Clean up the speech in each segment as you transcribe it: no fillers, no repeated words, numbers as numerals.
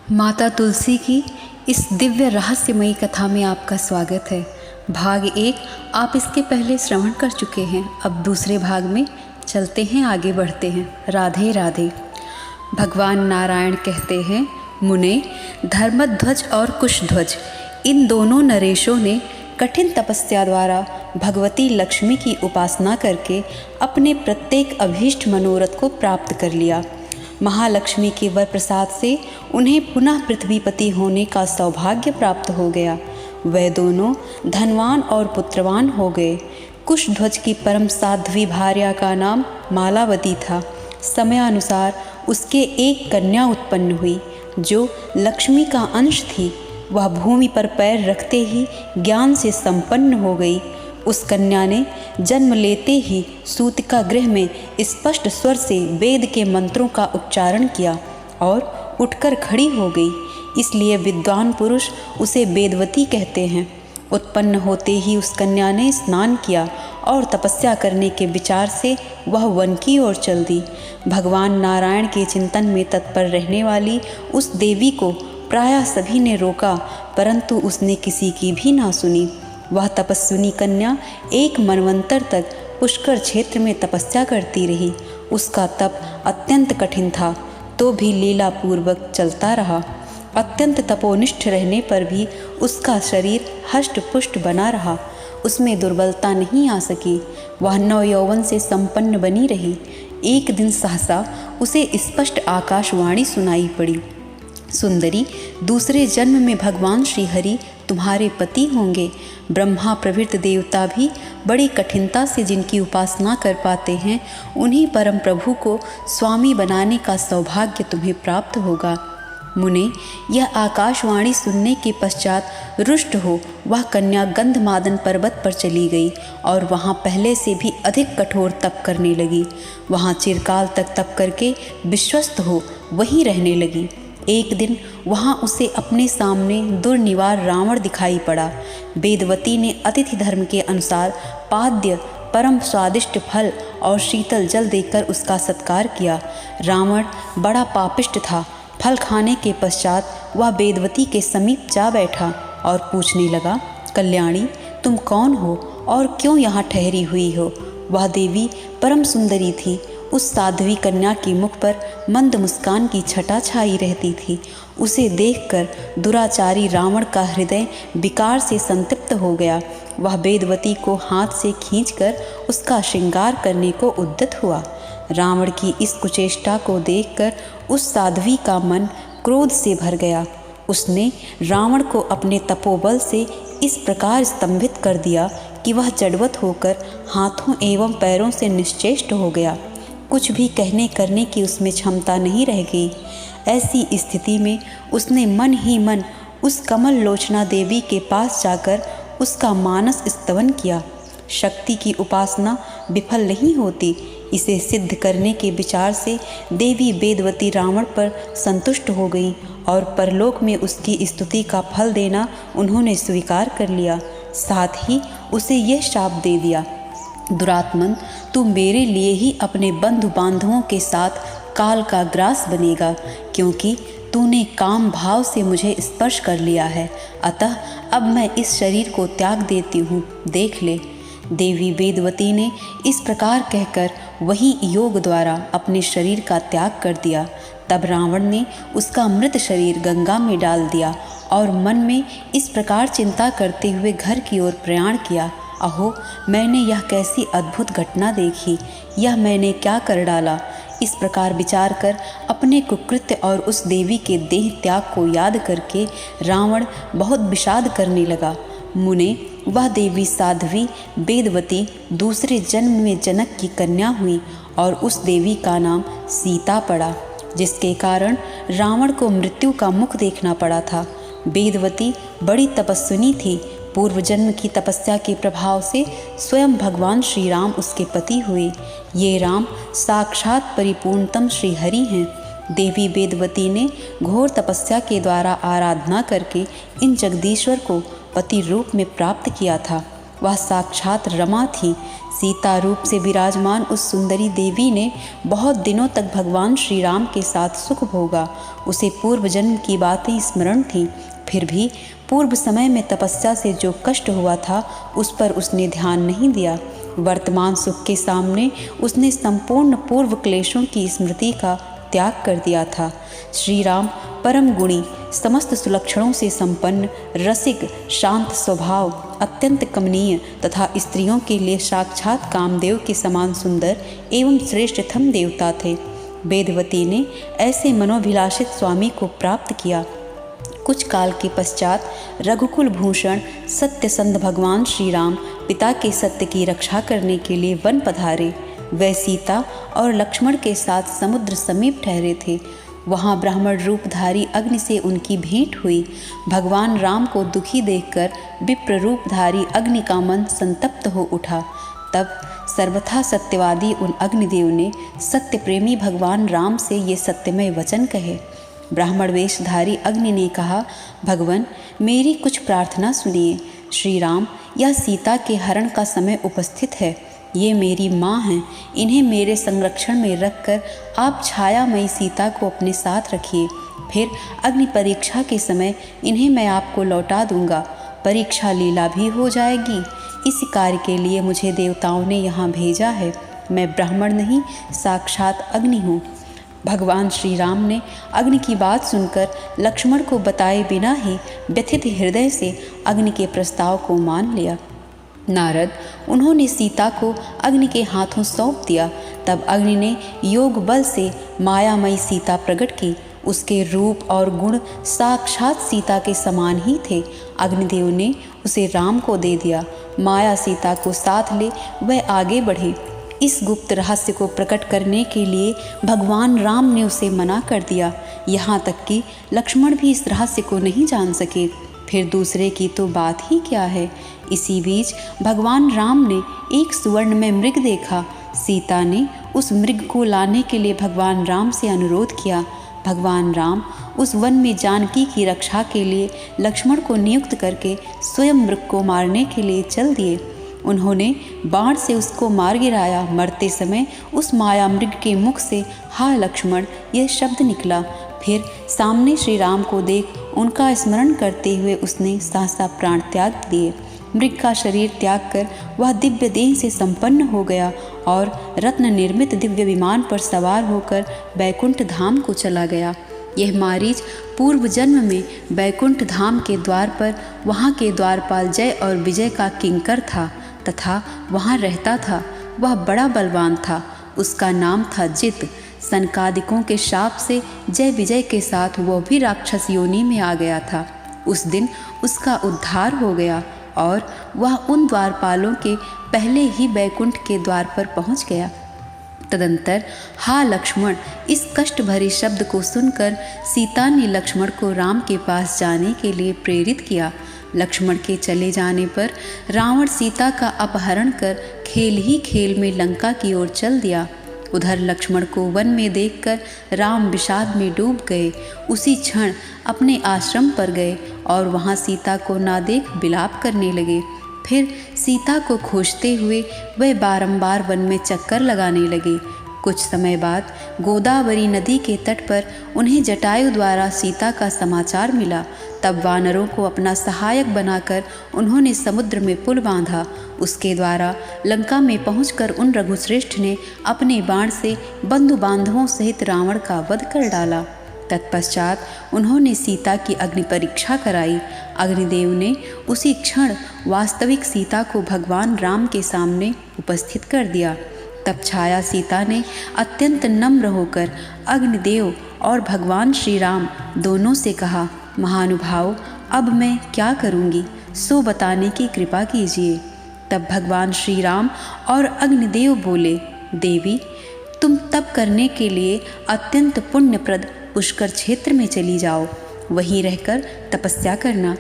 माता तुलसी की इस दिव्य रहस्यमयी कथा में आपका स्वागत है। भाग 1 आप इसके पहले श्रवण कर चुके हैं। अब दूसरे भाग में चलते हैं, आगे बढ़ते हैं। राधे राधे। भगवान नारायण कहते हैं, मुने, धर्मध्वज और कुशध्वज इन दोनों नरेशों ने कठिन तपस्या द्वारा भगवती लक्ष्मी की उपासना करके अपने प्रत्येक अभीष्ट मनोरथ को प्राप्त कर लिया। महालक्ष्मी के वर प्रसाद से उन्हें पुनः पृथ्वीपति होने का सौभाग्य प्राप्त हो गया। वे दोनों धनवान और पुत्रवान हो गए। कुशध्वज की परम साध्वी भार्या का नाम मालावती था। समयानुसार उसके एक कन्या उत्पन्न हुई जो लक्ष्मी का अंश थी। वह भूमि पर पैर रखते ही ज्ञान से संपन्न हो गई। उस कन्या ने जन्म लेते ही सूतिका गृह में स्पष्ट स्वर से वेद के मंत्रों का उच्चारण किया और उठकर खड़ी हो गई। इसलिए विद्वान पुरुष उसे वेदवती कहते हैं। उत्पन्न होते ही उस कन्या ने स्नान किया और तपस्या करने के विचार से वह वन की ओर चल दी। भगवान नारायण के चिंतन में तत्पर रहने वाली उस देवी को प्रायः सभी ने रोका, परंतु उसने किसी की भी ना सुनी। वह तपस्विनी कन्या एक मनवंतर तक पुष्कर क्षेत्र में तपस्या करती रही। उसका तप अत्यंत कठिन था, तो भी लीलापूर्वक चलता रहा। अत्यंत तपोनिष्ठ रहने पर भी उसका शरीर हष्ट पुष्ट बना रहा। उसमें दुर्बलता नहीं आ सकी। वह नवयौवन से संपन्न बनी रही। एक दिन सहसा उसे स्पष्ट आकाशवाणी सुनाई पड़ी, सुंदरी, दूसरे जन्म में भगवान श्री हरि तुम्हारे पति होंगे। ब्रह्मा प्रभृत देवता भी बड़ी कठिनता से जिनकी उपासना कर पाते हैं, उन्हीं परम प्रभु को स्वामी बनाने का सौभाग्य तुम्हें प्राप्त होगा। मुने, यह आकाशवाणी सुनने के पश्चात रुष्ट हो वह कन्या गंधमादन पर्वत पर चली गई और वहाँ पहले से भी अधिक कठोर तप करने लगी। वहाँ चिरकाल तक तप करके विश्वस्त हो वहीं रहने लगी। एक दिन वहाँ उसे अपने सामने दुर्निवार रावण दिखाई पड़ा। वेदवती ने अतिथि धर्म के अनुसार पाद्य, परम स्वादिष्ट फल और शीतल जल देकर उसका सत्कार किया। रावण बड़ा पापिष्ट था। फल खाने के पश्चात वह वेदवती के समीप जा बैठा और पूछने लगा, कल्याणी, तुम कौन हो और क्यों यहाँ ठहरी हुई हो? वह देवी परम सुंदरी थी। उस साध्वी कन्या के मुख पर मंद मुस्कान की छटा छाई रहती थी। उसे देखकर दुराचारी रावण का हृदय विकार से संतप्त हो गया। वह वेदवती को हाथ से खींचकर उसका श्रृंगार करने को उद्यत हुआ। रावण की इस कुचेष्टा को देखकर उस साध्वी का मन क्रोध से भर गया। उसने रावण को अपने तपोबल से इस प्रकार स्तंभित कर दिया कि वह जड़वत होकर हाथों एवं पैरों से निश्चेष्ट हो गया। कुछ भी कहने करने की उसमें क्षमता नहीं रह गई। ऐसी स्थिति में उसने मन ही मन उस कमल लोचना देवी के पास जाकर उसका मानस स्तवन किया। शक्ति की उपासना विफल नहीं होती। इसे सिद्ध करने के विचार से देवी वेदवती रावण पर संतुष्ट हो गई और परलोक में उसकी स्तुति का फल देना उन्होंने स्वीकार कर लिया। साथ ही उसे यह शाप दे दिया, दुरात्मन, तू मेरे लिए ही अपने बंधु बांधवों के साथ काल का ग्रास बनेगा, क्योंकि तूने काम भाव से मुझे स्पर्श कर लिया है। अतः अब मैं इस शरीर को त्याग देती हूँ, देख ले। देवी वेदवती ने इस प्रकार कहकर वही योग द्वारा अपने शरीर का त्याग कर दिया। तब रावण ने उसका मृत शरीर गंगा में डाल दिया और मन में इस प्रकार चिंता करते हुए घर की ओर प्रयाण किया, अहो, मैंने यह कैसी अद्भुत घटना देखी, यह मैंने क्या कर डाला। इस प्रकार विचार कर अपने कुकृत्य और उस देवी के देह त्याग को याद करके रावण बहुत विषाद करने लगा। मुने, वह देवी साध्वी वेदवती दूसरे जन्म में जनक की कन्या हुई और उस देवी का नाम सीता पड़ा, जिसके कारण रावण को मृत्यु का मुख देखना पड़ा था। वेदवती बड़ी तपस्विनी थी। पूर्व जन्म की तपस्या के प्रभाव से स्वयं भगवान श्री राम उसके पति हुए। ये राम साक्षात परिपूर्णतम श्री हरि हैं। देवी वेदवती ने घोर तपस्या के द्वारा आराधना करके इन जगदीश्वर को पति रूप में प्राप्त किया था। वह साक्षात रमा थी। सीता रूप से विराजमान उस सुंदरी देवी ने बहुत दिनों तक भगवान श्री राम के साथ सुख भोगा। उसे पूर्व जन्म की बातें स्मरण थीं, फिर भी पूर्व समय में तपस्या से जो कष्ट हुआ था उस पर उसने ध्यान नहीं दिया। वर्तमान सुख के सामने उसने संपूर्ण पूर्व क्लेशों की स्मृति का त्याग कर दिया था। श्री राम परम गुणी, समस्त सुलक्षणों से संपन्न, रसिक, शांत स्वभाव, अत्यंत कमनीय तथा स्त्रियों के लिए साक्षात कामदेव के समान सुंदर एवं श्रेष्ठतम देवता थे। वेदवती ने ऐसे मनोभिलाषित स्वामी को प्राप्त किया। कुछ काल के पश्चात रघुकुल भूषण सत्यसंध भगवान श्री राम पिता के सत्य की रक्षा करने के लिए वन पधारे। वह सीता और लक्ष्मण के साथ समुद्र समीप ठहरे थे। वहाँ ब्राह्मण रूपधारी अग्नि से उनकी भेंट हुई। भगवान राम को दुखी देखकर विप्र रूपधारी अग्नि का मन संतप्त हो उठा। तब सर्वथा सत्यवादी उन अग्निदेव ने सत्य प्रेमी भगवान राम से ये सत्यमय वचन कहे। ब्राह्मण वेशधारी अग्नि ने कहा, भगवान, मेरी कुछ प्रार्थना सुनिए। श्री राम, यह सीता के हरण का समय उपस्थित है। ये मेरी माँ हैं। इन्हें मेरे संरक्षण में रखकर आप छायामयी सीता को अपने साथ रखिए। फिर अग्नि परीक्षा के समय इन्हें मैं आपको लौटा दूंगा। परीक्षा लीला भी हो जाएगी। इस कार्य के लिए मुझे देवताओं ने यहाँ भेजा है। मैं ब्राह्मण नहीं, साक्षात अग्नि हूँ। भगवान श्री राम ने अग्नि की बात सुनकर लक्ष्मण को बताए बिना ही व्यथित हृदय से अग्नि के प्रस्ताव को मान लिया। नारद, उन्होंने सीता को अग्नि के हाथों सौंप दिया। तब अग्नि ने योग बल से मायामयी सीता प्रकट की। उसके रूप और गुण साक्षात सीता के समान ही थे। अग्निदेव ने उसे राम को दे दिया। माया सीता को साथ ले वह आगे बढ़े। इस गुप्त रहस्य को प्रकट करने के लिए भगवान राम ने उसे मना कर दिया। यहाँ तक कि लक्ष्मण भी इस रहस्य को नहीं जान सके। फिर दूसरे की तो बात ही क्या है। इसी बीच भगवान राम ने एक सुवर्ण में मृग देखा। सीता ने उस मृग को लाने के लिए भगवान राम से अनुरोध किया। भगवान राम उस वन में जानकी की रक्षा के लिए लक्ष्मण को नियुक्त करके स्वयं मृग को मारने के लिए चल दिए। उन्होंने बाण से उसको मार गिराया। मरते समय उस माया मृग के मुख से हा लक्ष्मण यह शब्द निकला। फिर सामने श्री राम को देख उनका स्मरण करते हुए उसने सहसा प्राण त्याग दिए। मृग का शरीर त्याग कर वह दिव्य देह से संपन्न हो गया और रत्न निर्मित दिव्य विमान पर सवार होकर बैकुंठ धाम को चला गया। यह मारीच पूर्व जन्म में बैकुंठ धाम के द्वार पर वहाँ के द्वारपाल जय और विजय का किंकर था तथा वहाँ रहता था। वह बड़ा बलवान था। उसका नाम था जित। सनकादिकों के शाप से जय विजय के साथ वह भी राक्षस योनि में आ गया था। उस दिन उसका उद्धार हो गया और वह उन द्वारपालों के पहले ही बैकुंठ के द्वार पर पहुंच गया। तदंतर हा लक्ष्मण, इस कष्ट भरे शब्द को सुनकर सीता ने लक्ष्मण को राम के पास जाने के लिए प्रेरित किया। लक्ष्मण के चले जाने पर रावण सीता का अपहरण कर खेल ही खेल में लंका की ओर चल दिया। उधर लक्ष्मण को वन में देखकर राम विषाद में डूब गए। उसी क्षण अपने आश्रम पर गए और वहाँ सीता को ना देख विलाप करने लगे। फिर सीता को खोजते हुए वह बारंबार वन में चक्कर लगाने लगे। कुछ समय बाद गोदावरी नदी के तट पर उन्हें जटायु द्वारा सीता का समाचार मिला। तब वानरों को अपना सहायक बनाकर उन्होंने समुद्र में पुल बांधा। उसके द्वारा लंका में पहुंचकर उन रघुश्रेष्ठ ने अपने बाण से बंधु बांधवों सहित रावण का वध कर डाला। तत्पश्चात उन्होंने सीता की अग्नि परीक्षा कराई। अग्निदेव ने उसी क्षण वास्तविक सीता को भगवान राम के सामने उपस्थित कर दिया। तब छाया सीता ने अत्यंत नम्र होकर अग्निदेव और भगवान श्री राम दोनों से कहा, महानुभाव, अब मैं क्या करूँगी, सो बताने की कृपा कीजिए। तब भगवान श्री राम और अग्निदेव बोले, देवी, तुम तप करने के लिए अत्यंत पुण्यप्रद पुष्कर क्षेत्र में चली जाओ। वहीं रहकर तपस्या करना।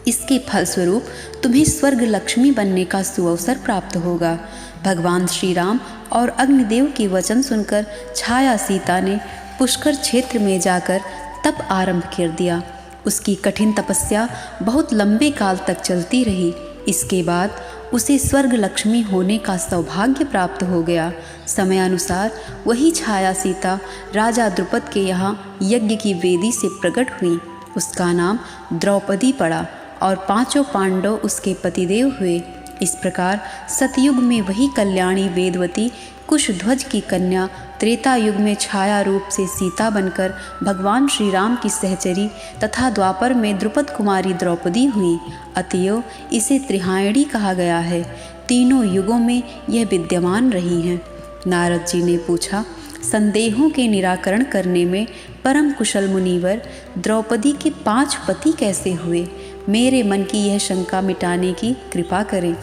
इसके फलस्वरूप तुम्हें स्वर्ग लक्ष्मी बनने का सुअवसर प्राप्त होगा। भगवान श्री राम और अग्निदेव की वचन सुनकर छाया सीता ने पुष्कर क्षेत्र में जाकर तप आरंभ कर दिया। उसकी कठिन तपस्या बहुत लंबे काल तक चलती रही। इसके बाद उसे स्वर्ग लक्ष्मी होने का सौभाग्य प्राप्त हो गया। समयानुसार वही छाया सीता राजा द्रुपद के यहाँ यज्ञ की वेदी से प्रकट हुई। उसका नाम द्रौपदी पड़ा और 5 पांडव उसके पतिदेव हुए। इस प्रकार सतयुग में वही कल्याणी वेदवती कुशध्वज की कन्या त्रेता युग में छाया रूप से सीता बनकर भगवान श्री राम की सहचरी तथा द्वापर में द्रुपद कुमारी द्रौपदी हुई। अतएव इसे त्रिहायणी कहा गया है। तीनों युगों में यह विद्यमान रही हैं। नारद जी ने पूछा, संदेहों के निराकरण करने में परम कुशल मुनिवर द्रौपदी के 5 पति कैसे हुए? मेरे मन की यह शंका मिटाने की कृपा करें।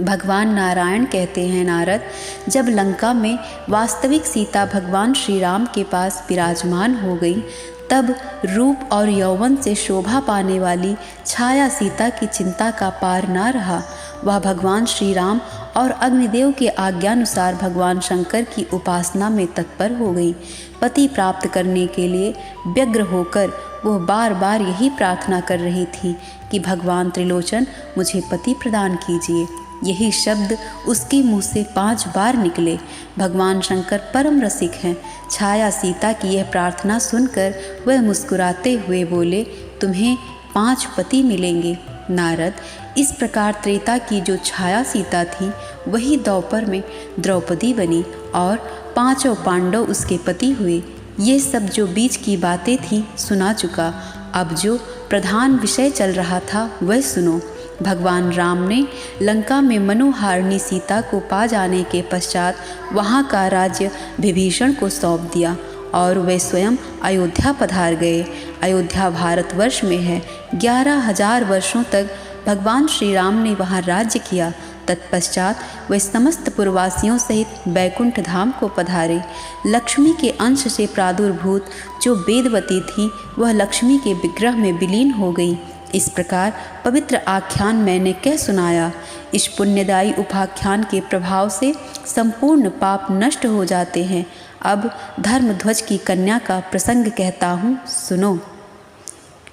भगवान नारायण कहते हैं, नारद, जब लंका में वास्तविक सीता भगवान श्री राम के पास विराजमान हो गई, तब रूप और यौवन से शोभा पाने वाली छाया सीता की चिंता का पार न रहा। वह भगवान श्री राम और अग्निदेव के आज्ञानुसार भगवान शंकर की उपासना में तत्पर हो गई। पति प्राप्त करने के लिए व्यग्र होकर वह बार बार यही प्रार्थना कर रही थी कि भगवान त्रिलोचन मुझे पति प्रदान कीजिए। यही शब्द उसके मुँह से 5 बार निकले। भगवान शंकर परम रसिक हैं। छाया सीता की यह प्रार्थना सुनकर वह मुस्कुराते हुए बोले, तुम्हें 5 पति मिलेंगे। नारद, इस प्रकार त्रेता की जो छाया सीता थी वही द्वापर में द्रौपदी बनी और 5 पांडव उसके पति हुए। ये सब जो बीच की बातें थीं सुना चुका। अब जो प्रधान विषय चल रहा था वह सुनो। भगवान राम ने लंका में मनोहारिणी सीता को पा जाने के पश्चात वहाँ का राज्य विभीषण को सौंप दिया और वे स्वयं अयोध्या पधार गए। अयोध्या भारतवर्ष में है। 11,000 वर्षों तक भगवान श्री राम ने वहाँ राज्य किया। तत्पश्चात वे समस्त पुरवासियों सहित बैकुंठ धाम को पधारे। लक्ष्मी के अंश से प्रादुर्भूत जो वेदवती थी वह लक्ष्मी के विग्रह में विलीन हो गई। इस प्रकार पवित्र आख्यान मैंने कह सुनाया। इस पुण्यदायी उपाख्यान के प्रभाव से संपूर्ण पाप नष्ट हो जाते हैं। अब धर्मध्वज की कन्या का प्रसंग कहता हूँ, सुनो।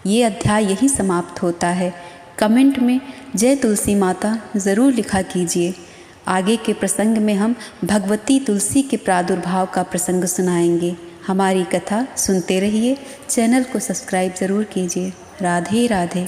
ये अध्याय यहीं समाप्त होता है। कमेंट में जय तुलसी माता ज़रूर लिखा कीजिए। आगे के प्रसंग में हम भगवती तुलसी के प्रादुर्भाव का प्रसंग सुनाएंगे। हमारी कथा सुनते रहिए। चैनल को सब्सक्राइब ज़रूर कीजिए। राधे राधे।